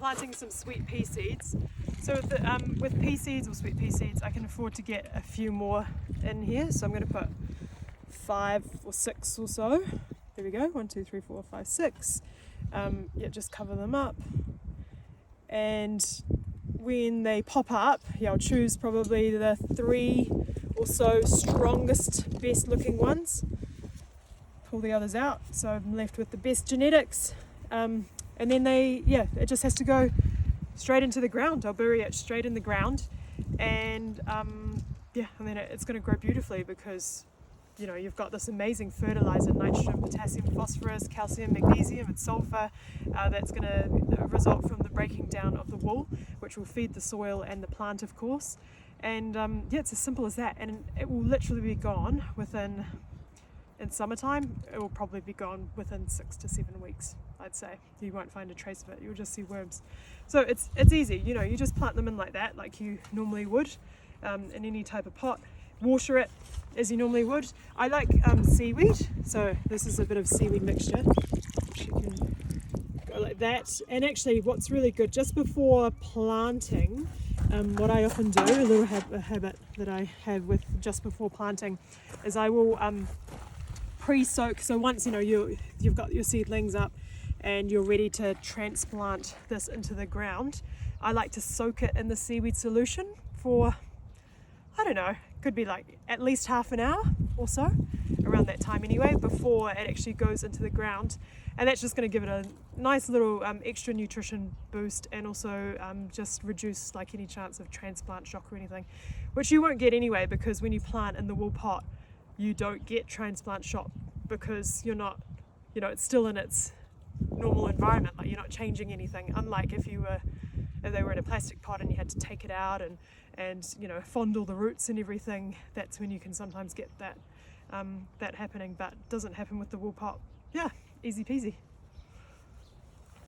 planting some sweet pea seeds. So with pea seeds or sweet pea seeds, I can afford to get a few more in here. So I'm going to put 5 or 6 or so. There we go, 1, 2, 3, 4, 5, 6. Yeah, just cover them up. And when they pop up, yeah, I'll choose probably the 3 or so strongest, best looking ones. Pull the others out, so I'm left with the best genetics. And then it just has to go straight into the ground. I'll bury it straight in the ground, and and then it's going to grow beautifully because you've got this amazing fertilizer: nitrogen, potassium, phosphorus, calcium, magnesium, and sulfur that's going to result from the breaking down of the wool, which will feed the soil and the plant, of course. And it's as simple as that, and it will literally be gone in summertime. It will probably be gone within 6 to 7 weeks, I'd say. You won't find a trace of it. You'll just see worms. So it's easy. You just plant them in like that, like you normally would, in any type of pot. Water it as you normally would. I like seaweed, so this is a bit of seaweed mixture, which you can go like that. And actually, what's really good, just before planting, what I often do, a little habit that I have with just before planting, is I will pre-soak. So once you've got your seedlings up and you're ready to transplant this into the ground, I like to soak it in the seaweed solution for, I don't know, could be like at least half an hour or so, around that time anyway, before it actually goes into the ground. And that's just going to give it a nice little extra nutrition boost, and also just reduce like any chance of transplant shock or anything, which you won't get anyway, because when you plant in the wool pot, you don't get transplant shock because you're not, it's still in its normal environment. Like, you're not changing anything, unlike if they were in a plastic pot and you had to take it out and fondle the roots and everything. That's when you can sometimes get that happening, but it doesn't happen with the wool pot. Yeah, easy peasy.